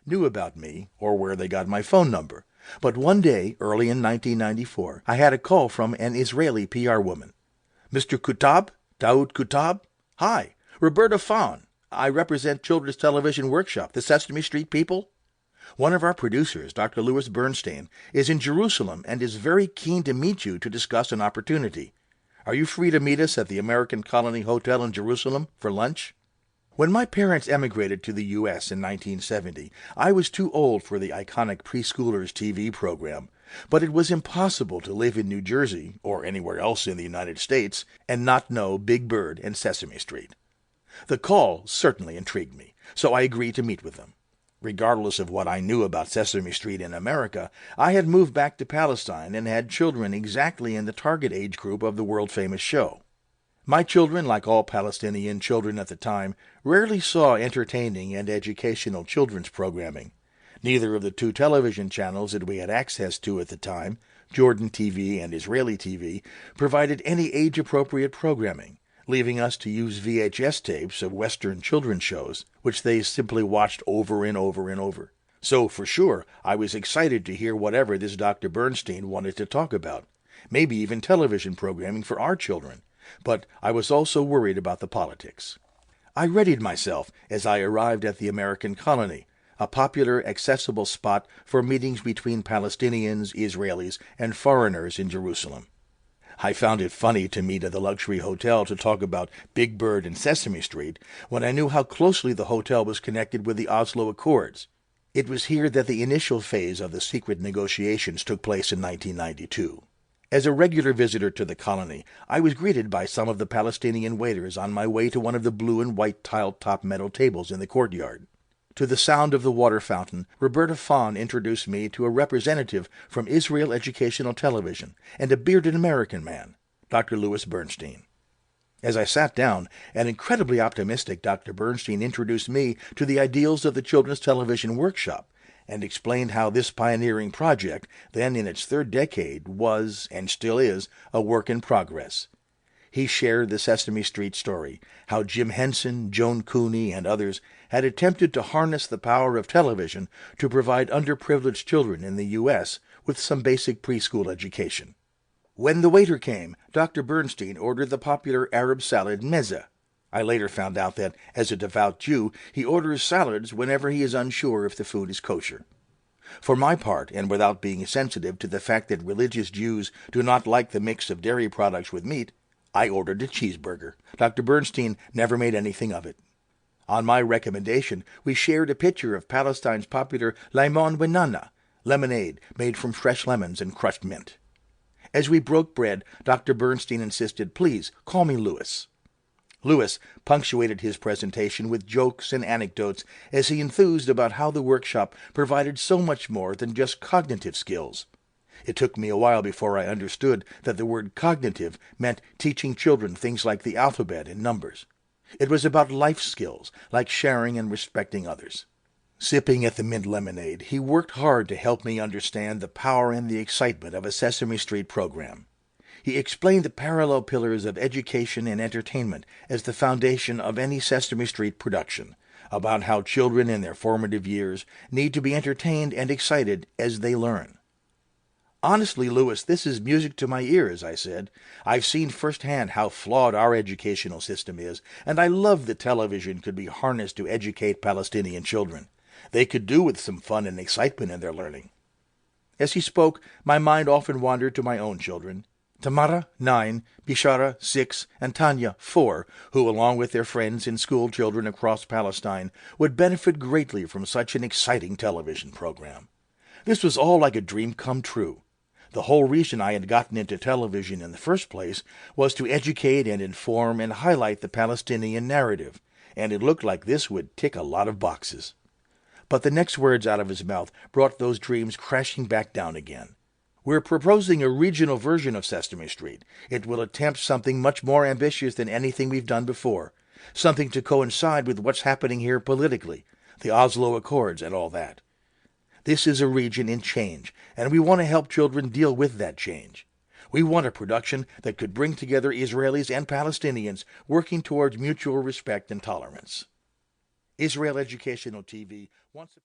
knew about me or where they got my phone number. But one day, early in 1994, I had a call from an Israeli PR woman. "Mr. Kuttab? Daoud Kuttab? Hi, Roberta Fawn. I represent Children's Television Workshop, the Sesame Street people. One of our producers, Dr. Louis Bernstein, is in Jerusalem and is very keen to meet you to discuss an opportunity. Are you free to meet us at the American Colony Hotel in Jerusalem for lunch?" When my parents emigrated to the U.S. in 1970, I was too old for the iconic Preschoolers TV program, but it was impossible to live in New Jersey, or anywhere else in the United States, and not know Big Bird and Sesame Street. The call certainly intrigued me, so I agreed to meet with them. Regardless of what I knew about Sesame Street in America, I had moved back to Palestine and had children exactly in the target age group of the world-famous show. My children, like all Palestinian children at the time, rarely saw entertaining and educational children's programming. Neither of the two television channels that we had access to at the time, Jordan TV and Israeli TV, provided any age-appropriate programming, leaving us to use VHS tapes of Western children's shows, which they simply watched over and over and over. So, for sure, I was excited to hear whatever this Dr. Bernstein wanted to talk about, maybe even television programming for our children, but I was also worried about the politics. I readied myself as I arrived at the American Colony, a popular, accessible spot for meetings between Palestinians, Israelis, and foreigners in Jerusalem. I found it funny to meet at the luxury hotel to talk about Big Bird and Sesame Street when I knew how closely the hotel was connected with the Oslo Accords. It was here that the initial phase of the secret negotiations took place in 1992. As a regular visitor to the colony, I was greeted by some of the Palestinian waiters on my way to one of the blue and white tiled-top metal tables in the courtyard. To the sound of the water fountain, Roberta Fawn introduced me to a representative from Israel Educational Television and a bearded American man, Dr. Louis Bernstein. As I sat down, an incredibly optimistic Dr. Bernstein introduced me to the ideals of the Children's Television Workshop and explained how this pioneering project, then in its third decade, was, and still is, a work in progress. He shared the Sesame Street story, how Jim Henson, Joan Cooney, and others had attempted to harness the power of television to provide underprivileged children in the U.S. with some basic preschool education. When the waiter came, Dr. Bernstein ordered the popular Arab salad mezze. I later found out that, as a devout Jew, he orders salads whenever he is unsure if the food is kosher. For my part, and without being sensitive to the fact that religious Jews do not like the mix of dairy products with meat, I ordered a cheeseburger. Dr. Bernstein never made anything of it. On my recommendation, we shared a picture of Palestine's popular limon banana, lemonade made from fresh lemons and crushed mint. As we broke bread, Dr. Bernstein insisted, "Please, call me Louis." Louis punctuated his presentation with jokes and anecdotes as he enthused about how the workshop provided so much more than just cognitive skills. It took me a while before I understood that the word cognitive meant teaching children things like the alphabet and numbers. It was about life skills, like sharing and respecting others. Sipping at the mint lemonade, he worked hard to help me understand the power and the excitement of a Sesame Street program. He explained the parallel pillars of education and entertainment as the foundation of any Sesame Street production, about how children in their formative years need to be entertained and excited as they learn. "Honestly, Louis, this is music to my ears," I said. "I've seen firsthand how flawed our educational system is, and I love that television could be harnessed to educate Palestinian children. They could do with some fun and excitement in their learning." As he spoke, my mind often wandered to my own children. Tamara, 9, Bishara, 6, and Tanya, 4, who, along with their friends and school children across Palestine, would benefit greatly from such an exciting television program. This was all like a dream come true. The whole reason I had gotten into television in the first place was to educate and inform and highlight the Palestinian narrative, and it looked like this would tick a lot of boxes. But the next words out of his mouth brought those dreams crashing back down again. "We're proposing a regional version of Sesame Street. It will attempt something much more ambitious than anything we've done before, something to coincide with what's happening here politically, the Oslo Accords and all that. This is a region in change, and we want to help children deal with that change. We want a production that could bring together Israelis and Palestinians working towards mutual respect and tolerance." Israel Educational TV wants